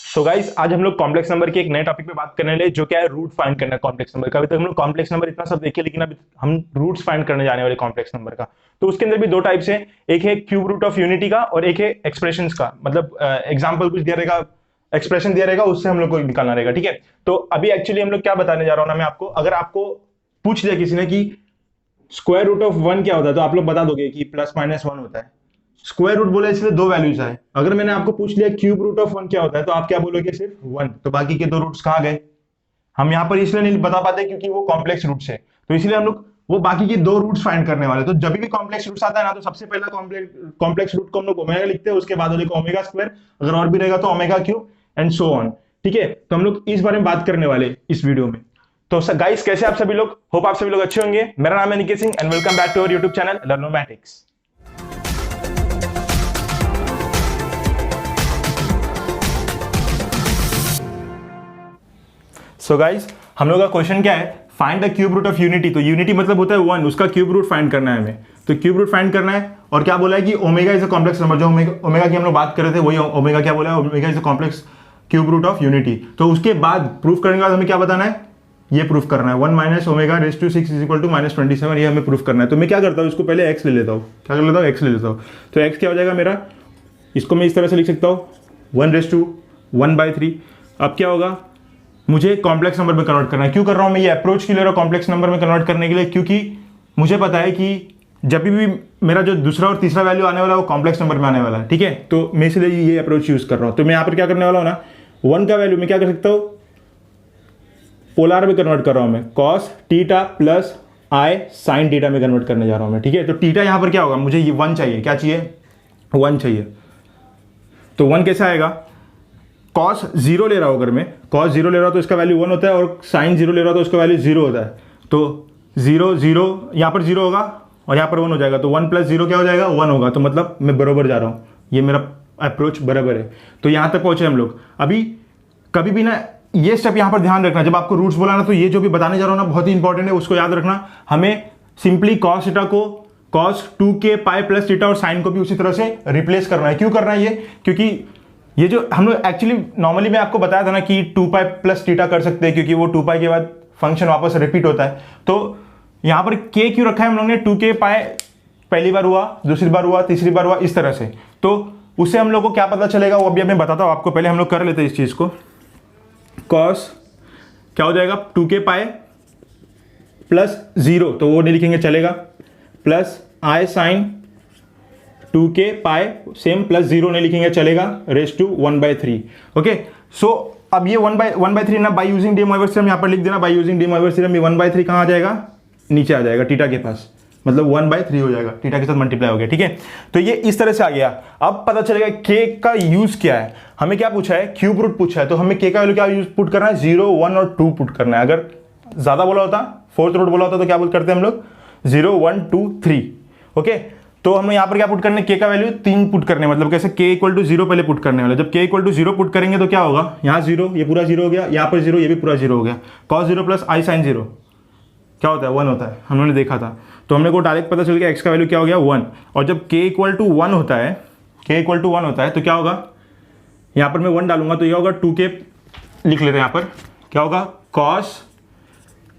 So guys आज हम लोग कॉम्प्लेक्स नंबर के एक नए टॉपिक पे बात करने वाले जो क्या है रूट फाइंड करना है कॉम्प्लेक्स नंबर का। अभी तक हम लोग कॉम्प्लेक्स नंबर इतना सब देखे लेकिन अभी हम रूट्स फाइंड करने जाने वाले कॉम्प्लेक्स नंबर का। तो उसके अंदर भी दो टाइप्स है, एक है क्यूब रूट ऑफ यूनिटी का और एक है एक्सप्रेशंस का। मतलब एग्जांपल कुछ दिया रहेगा, एक्सप्रेशन दिया रहेगा, उससे हम लोग को निकालना रहेगा। ठीक है, तो अभी एक्चुअली हम लोग क्या बताने जा रहा हूं ना मैं आपको, अगर आपको पूछ दिया किसी ने कि स्क्वायर रूट ऑफ वन क्या होता है तो आप लोग बता दोगे कि प्लस माइनस वन होता है। स्क्वायर रूट बोला इसलिए दो वैल्यूज आए। अगर मैंने आपको पूछ लिया क्यूब रूट ऑफ वन क्या होता है तो आप क्या बोलोगे, सिर्फ वन। तो बाकी के दो रूट्स कहां गए? हम यहां पर इसलिए नहीं बता पाते क्योंकि वो कॉम्प्लेक्स रूट्स है, तो इसलिए हम लोग वो बाकी के दो रूट्स फाइंड करने वाले। तो जब भी कॉम्प्लेक्स रूट्स आता है ना तो सबसे पहला कॉम्प्लेक्स रूट को हम लोग ओमेगा लिखते हैं, उसके बाद वाले को ओमेगा स्क्वायर, अगर और भी रहेगा तो omega cube and so on. ठीक है, तो हम लोग इस बारे में बात करने वाले इस वीडियो में। तो गाइस कैसे आप सभी लोग, होप आप सभी लोग अच्छे होंगे। मेरा नाम है Niket Singh and welcome back to our YouTube channel Learnomatics. So guys हम लोग का क्वेश्चन क्या है, find the cube root of unity. तो यूनिटी मतलब होता है वन, उसका क्यूब रूट फाइंड करना है हमें। तो क्यूब रूट फाइंड करना है और क्या बोला है कि omega is a complex number. जो ओमेगा की हम लोग बात कर रहे थे वही ओमेगा क्या बोला है, omega is a complex cube root of unity. तो उसके बाद प्रूफ करने के बाद हमें क्या बताना है, ये प्रूफ करना है 1 minus omega raise to 6 is equal to minus 27। ये हमें प्रूफ करना है। तो मैं क्या करता हूँ, इसको पहले एक्स ले लेता हूँ। क्या कर लेता हूँ, एक्स ले लेता हूँ। तो एक्स क्या हो जाएगा मेरा, इसको मैं इस तरह से लिख सकता हूँ 1 रेज टू 1/3। अब क्या होगा, मुझे कॉम्प्लेक्स नंबर में कन्वर्ट करना है। क्यों कर रहा हूं मैं ये अप्रोच क्यों ले रहा हूं कॉम्प्लेक्स नंबर में कन्वर्ट करने के लिए, क्योंकि मुझे पता है कि जब भी मेरा जो दूसरा और तीसरा वैल्यू आने वाला है वो कॉम्प्लेक्स नंबर में आने वाला है। ठीक है, तो मैं इसलिए ये अप्रोच यूज कर रहा हूं। तो मैं यहां पर क्या करने वाला हूं ना, 1 का वैल्यू मैं क्या कर सकता हूं, पोलर में कन्वर्ट कर रहा हूं मैं, cos theta plus i sine theta में कन्वर्ट करने जा रहा हूं मैं। ठीक है, तो थीटा यहां पर क्या होगा, मुझे ये 1 चाहिए। क्या चाहिए, 1 चाहिए। तो 1 कैसे आएगा, कॉस 0 ले रहा हूं, अगर मैं कॉस 0 ले रहा हूं तो इसका वैल्यू 1 होता है, और साइन 0 ले रहा हूं तो उसका वैल्यू 0 होता है। तो 0 0 यहां पर 0 होगा और यहां पर 1 हो जाएगा। तो 1 प्लस 0 क्या हो जाएगा, 1 होगा। तो मतलब मैं बराबर जा रहा हूं, ये मेरा अप्रोच बराबर है। तो यहां तक पहुंचे हम लोग। अभी कभी भी ना ये स्टेप यहां पर ध्यान रखना, जब आपको रूट्स बोलाना तो ये जो भी बताने जा रहा हूं ना बहुत ही इंपॉर्टेंट है, उसको याद रखना। हमें सिंपली कॉस थीटा को cos 2k pi plus theta और साइन को भी उसी तरह से रिप्लेस करना है। क्यों करना है ये, क्योंकि ये जो हम लोग एक्चुअली नॉर्मली मैं आपको बताया था ना कि 2 पाई प्लस थीटा कर सकते हैं, क्योंकि वो 2 पाई के बाद फंक्शन वापस रिपीट होता है। तो यहां पर k क्यों रखा है हम लोग ने, 2k पाई पहली बार हुआ, दूसरी बार हुआ, तीसरी बार हुआ, इस तरह से। तो उससे हम लोग को क्या पता चलेगा वो अभी मैं बताता हूं आपको। पहले हम लोग कर लेते हैं इस चीज को। कॉस क्या हो जाएगा, 2k पाई प्लस 0, तो वो नहीं लिखेंगे चलेगा, plus i sine 2k pi same plus 0 नहीं लिखेंगे चलेगा, रेज टू 1/3। ओके, सो अब ये 1/3 ना, बाय यूजिंग डी मोइवर थ्योरम यहां पर लिख देना। बाय यूजिंग डी मोइवर थ्योरम ये 1/3 कहां आ जाएगा, नीचे आ जाएगा थीटा के पास, मतलब 1/3 हो जाएगा, थीटा के साथ मल्टीप्लाई हो गया। ठीक है, तो ये इस तरह से आ गया। अब पता चलेगा k का यूज क्या है। हमें क्या पूछा है, क्यूब रूट पूछा है, तो हमें k का वैल्यू क्या यूज पुट करना है, 0 1 और 2 पुट करना है। अगर ज्यादा बोला होता, फोर्थ रूट बोला होता तो क्या करते हैं हम लोग, 0 1 2 3। ओके, तो हमें यहां पर क्या पुट करने, k का वैल्यू 3 पुट करने, मतलब कैसे, k इक्वल टू 0 पहले पुट करने वाले। जब k इक्वल टू 0 पुट करेंगे तो क्या होगा, यहाँ 0, ये पूरा 0 हो गया, यहाँ पर 0, ये भी पूरा 0 हो गया। cos 0 प्लस आई साइन 0 क्या होता है, 1 होता है, हमने देखा था। तो हमने को डायरेक्ट पता चल गया x का वैल्यू क्या हो गया, 1। और जब k इक्वल टू 1 होता है, k इक्वल टू 1 होता है तो क्या होगा, यहाँ पर मैं 1 डालूंगा तो ये होगा 2k, लिख लेते हैं यहाँ पर, क्या होगा, cos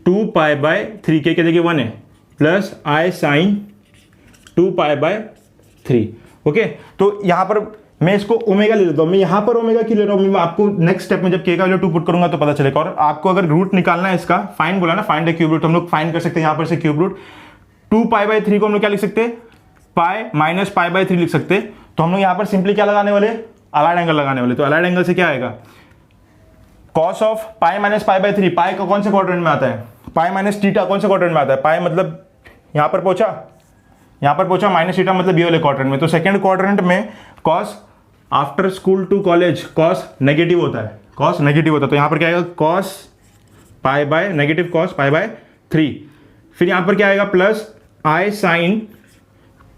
2 पाई बाय 3, k के जगह 1 है, plus i sine 2 pi by 3। Okay, तो यहां पर मैं इसको ओमेगा ले लेता हूं। मैं यहां पर ओमेगा क्यों ले रहा हूं, मैं आपको नेक्स्ट स्टेप में जब k का वैल्यू 2 पुट करूंगा तो पता चलेगा। और आपको अगर रूट निकालना है इसका, फाइंड बोला ना, फाइंड द क्यूब रूट, हम लोग फाइंड कर सकते हैं यहां पर से क्यूब रूट। 2 पाई बाय 3 को हम लोग क्या लिख सकते हैं, पाई माइनस पाई बाय 3 लिख सकते हैं। तो हम लोग यहां पर सिंपली क्या लगाने वाले, अलाइड एंगल लगाने वाले। तो अलाइड एंगल से क्या आएगा, cos of pi minus pi by 3, पाई का कौन से क्वाड्रेंट में आता है, पाई माइनस थीटा कौन से क्वाड्रेंट में आता है, पाई मतलब यहां पर पहुंचा, माइनस थीटा मतलब ये वाले क्वाड्रेंट में। तो सेकंड क्वाड्रेंट में cos after school to college cos negative होता है, कॉस नेगेटिव होता है। तो यहां पर क्या आएगा, cos pi by negative cos pi by 3। फिर यहां पर क्या आएगा, plus i sine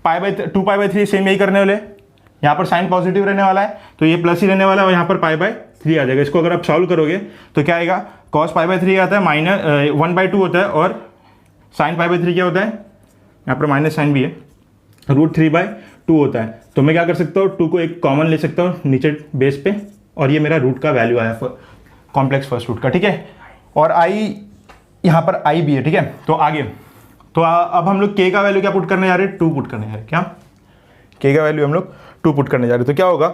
pi by 2 pi by 3, same यही करने वाले। यहां पर साइन पॉजिटिव रहने वाला है तो ये प्लस ही रहने वाला है, और यहां पर पाई बाय 3 आ जाएगा। इसको अगर आप सॉल्व करोगे तो क्या आएगा, कॉस पाई बाय 3 आता है, माइनस 1/2 होता है, और साइन पाई बाय 3 क्या होता है, यहाँ पर माइनस साइन भी है, √3/2 होता है। तो मैं क्या कर सकता हूँ, 2 को एक कॉमन ले सकता हूँ नीचे बेस पे, और ये मेरा रूट का वैल्यू आया कॉम्प्लेक्स फर्स्ट रूट का, ठीक है। और आई यहाँ पर आई भी है, ठीक है। तो आगे तो अब हम लोग के का वैल्यू क्या पुट करने जा रहे हैं, 2 पुट करने जा रहे हैं। क्या के का वैल्यू हम लोग 2 पुट करने जा रहे हैं। तो क्या होगा,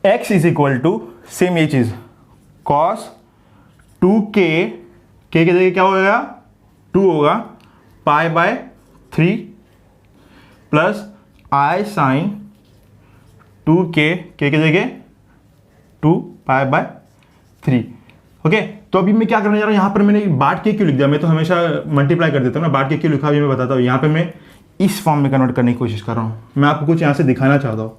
x is equal to same ये चीज cos 2k, के जगह क्या होगा 2 होगा, pi by 3 plus i sine 2k, के जगह 2 पाई बाय 3। ओके, तो अभी मैं क्या करने जा रहा हूँ, यहाँ पर मैंने बाट के क्यों लिख दिया, मैं तो हमेशा मल्टीप्लाई कर देता हूँ ना, बाट के क्यों लिखा अभी मैं बताता हूँ। यहाँ पे मैं इस फॉर्म में कन्वर्ट करने की कोशिश कर रहा हूँ, मैं आपको कुछ यहाँ से दिखाना चाहता हूँ।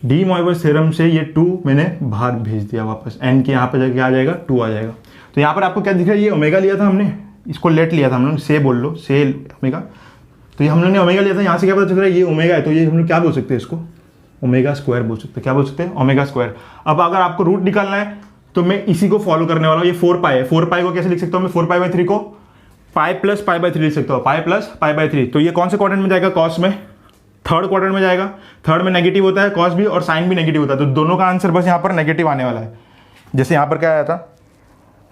डी मॉइवर थ्योरम से ये 2 मैंने बाहर भेज दिया वापस, एन के यहाँ पे जाके आ जाएगा 2 आ जाएगा। तो यहाँ पर आपको क्या दिख रहा है, ये ओमेगा लिया था हमने, इसको लेट लिया था हम लोग, से बोल लो से ओमेगा, तो ये हम लोग ने ओमेगा लिया था। यहाँ से क्या पता चल रहा है ये ओमेगा है, तो ये हम लोग क्या बोल सकते हैं, इसको ओमेगा स्क्वायर बोल सकते हैं। क्या बोल सकते हैं, ओमेगा स्क्वायर। अब अगर आपको रूट निकालना है तो मैं इसी को फॉलो करने वाला हूँ। ये 4 पाई है, 4 पाई को कैसे लिख सकता हूँ मैं, 4 पाई बाई 3 को पाई प्लस पाई बाई 3 लिख सकता हूँ, पाई प्लस पाई बाई 3। तो ये कौन से क्वाड्रेंट में जाएगा, कॉस में, थर्ड क्वाड्रेंट में जाएगा। थर्ड में नेगेटिव होता है कॉस भी, और साइन भी नेगेटिव होता है, तो दोनों का आंसर बस यहाँ पर नेगेटिव आने वाला है। जैसे यहाँ पर क्या आया था,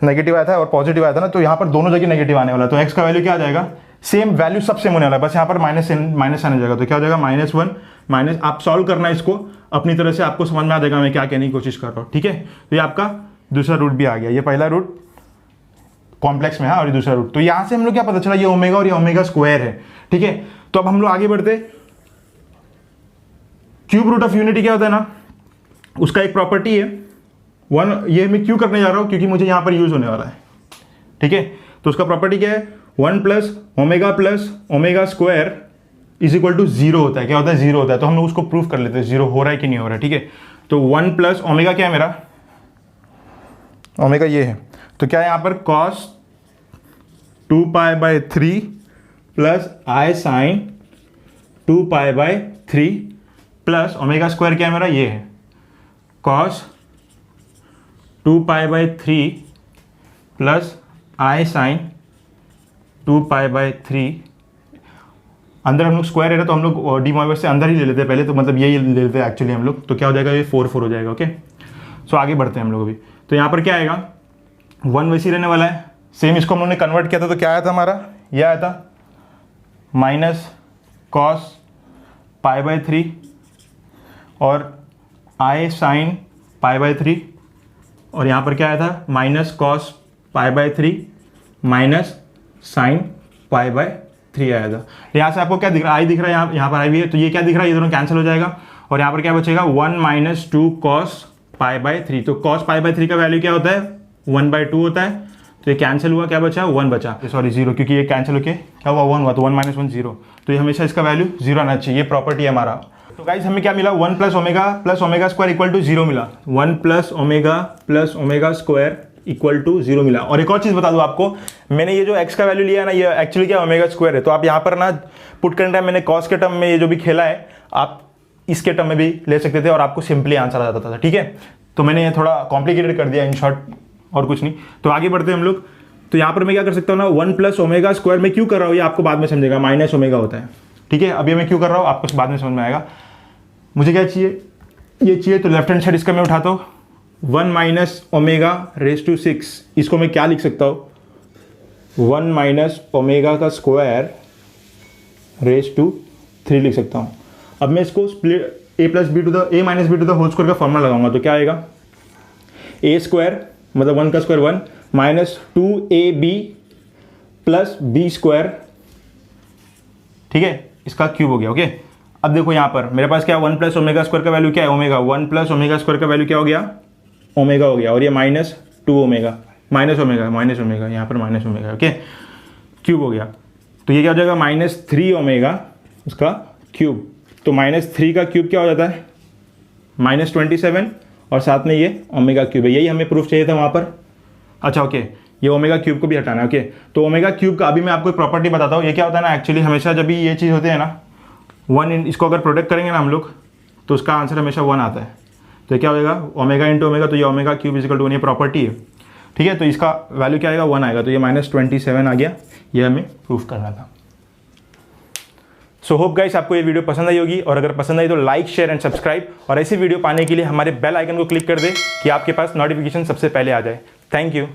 नेगेटिव आया था और पॉजिटिव आया था ना, तो यहाँ पर दोनों जगह नेगेटिव आने वाला है। तो एक्स का वैल्यू क्या आ जाएगा, सेम वैल्यू सब सेम होने वाला है, बस यहाँ पर माइनस आने जाएगा। तो क्या हो जाएगा -1 माइनस, आप सॉल्व करना है इसको अपनी तरह से, आपको समझ में आ जाएगा मैं क्या कहने की कोशिश कर रहा हूँ, ठीक है। तो ये आपका दूसरा रूट भी आ गया, ये पहला रूट कॉम्प्लेक्स में है और ये दूसरा रूट। तो यहाँ से हम लोग क्या पता चला, ये ओमेगा और ये ओमेगा स्क्वायर है, ठीक है। तो अब हम लोग आगे बढ़ते, क्यूब रूट ऑफ यूनिटी क्या होता है ना, उसका एक प्रॉपर्टी है 1, ये मैं क्यों करने जा रहा हूँ क्योंकि मुझे यहाँ पर यूज होने वाला है, ठीक है। तो उसका प्रॉपर्टी क्या है, 1 plus omega square is equal to 0 होता है। क्या होता है, 0 होता है। तो हम लोग उसको प्रूफ कर लेते हैं 0 हो रहा है कि नहीं हो रहा है, ठीक है। तो 1 प्लस ओमेगा क्या है मेरा, ओमेगा ये है, तो क्या है यहाँ पर cos 2 pi by 3 plus i sine 2 pi by 3 plus omega square क्या है मेरा, ये है cos 2 pi by 3 plus i sine 2 pi by 3। अंदर हम लोग स्क्वायर है ना, तो हम लोग डी मॉइवर से अंदर ही ले लेते हैं पहले, तो मतलब यही ले लेते हैं एक्चुअली हम लोग। तो क्या हो जाएगा, ये 4 हो जाएगा, ओके। सो आगे बढ़ते हैं हम लोग अभी। तो यहाँ पर क्या आएगा, 1 वैसे ही रहने वाला है, सेम इसको हम लोगों ने कन्वर्ट किया था, तो क्या आया था हमारा, ये आया था माइनस कॉस पाई बाय 3 और आई साइन पाई बाय 3, और यहाँ पर क्या आया था minus cos pi by 3 minus sine pi by 3 आया था। यहाँ से आपको क्या दिख रहा है, आई दिख रहा है, यहाँ पर आई भी है, तो ये क्या दिख रहा है, ये दोनों कैंसिल हो जाएगा, और यहाँ पर क्या बचेगा 1 माइनस 2 कॉस पाई बाय 3। तो कॉस पाई बाय 3 का वैल्यू क्या होता है, 1/2 होता है। तो ये कैंसिल हुआ, क्या बचा, 1 बचा, सॉरी 0, क्योंकि ये कैंसिल होके क्या हुआ, 1 हुआ, तो 1 माइनस 1 0। तो ये हमेशा इसका वैल्यू 0 आना चाहिए, ये प्रॉपर्टी है हमारा। तो गाइस हमें क्या मिला, 1 plus omega square equal to 0 मिला, 1 plus omega square equal to 0 मिला। और एक और चीज़ बता दूं आपको, मैंने ये जो x का वैल्यू लिया है ना, ये एक्चुअली क्या ओमेगा स्क्वायर है। तो आप यहाँ पर ना पुट करने टाइम मैंने कॉस के टर्म में ये जो भी खेला है, आप इसके टर्म में भी ले सकते थे और आपको सिंपली आंसर आ जाता था, ठीक है। तो मैंने ये थोड़ा कॉम्प्लिकेटेड कर दिया इन शॉर्ट, और कुछ नहीं। तो आगे बढ़ते हैं हम लोग। तो यहाँ पर मैं क्या कर सकता हूँ ना, 1 प्लस ओमेगा स्क्वायर में क्यों कर रहा हूँ ये आपको बाद में समझेगा, माइनस ओमेगा होता है, ठीक है। अभी मैं क्यों कर रहा हूँ आपको बाद में समझ में आएगा। मुझे क्या चाहिए, ये चाहिए, तो लेफ्ट हैंड साइड इसका मैं उठाता हूँ, 1 माइनस ओमेगा रेज टू 6, इसको मैं क्या लिख सकता हूँ, 1 माइनस ओमेगा का स्क्वायर रेज टू 3 लिख सकता हूँ। अब मैं इसको split a minus b to the whole square का फॉर्मूला लगाऊंगा, तो क्या आएगा, a स्क्वायर मतलब 1 का square 1 minus 2ab plus b square, ठीक है, इसका क्यूब हो गया, ओके। अब देखो यहाँ पर मेरे पास क्या, 1 प्लस ओमेगा स्क्वायर का वैल्यू क्या है, ओमेगा, 1 प्लस ओमेगा स्क्वायर का वैल्यू क्या हो गया, ओमेगा हो गया, और ये माइनस 2 ओमेगा, माइनस ओमेगा यहाँ पर माइनस ओमेगा, ओके, क्यूब हो गया। तो ये क्या हो जाएगा, -3 ओमेगा उसका क्यूब। तो -3 का क्यूब क्या हो जाता है, -27, और साथ में ये ओमेगा क्यूब है, यही हमें प्रूफ चाहिए था वहाँ पर। अच्छा ओके, ये ओमेगा क्यूब को भी हटाना है, ओके। तो ओमेगा क्यूब का अभी मैं आपको एक प्रॉपर्टी बताता हूँ। ये क्या होता है ना, एक्चुअली हमेशा जब भी ये चीज़ होती है ना, 1 इसको अगर प्रोडक्ट करेंगे ना हम लोग, तो उसका आंसर हमेशा 1 आता है। तो क्या होगा, ओमेगा इंटू ओमेगा, तो ये ओमेगा क्यूब इजिकल टू 1, ये प्रॉपर्टी है, ठीक है। तो इसका वैल्यू क्या आएगा, 1 आएगा, तो ये -27 आ गया, ये हमें प्रूफ करना था। सो होप गाइस आपको ये वीडियो पसंद आई होगी, और अगर पसंद आई तो लाइक, शेयर एंड सब्सक्राइब, और ऐसी वीडियो पाने के लिए हमारे बेल आइकन को क्लिक कर दे कि आपके पास नोटिफिकेशन सबसे पहले आ जाए। Thank you.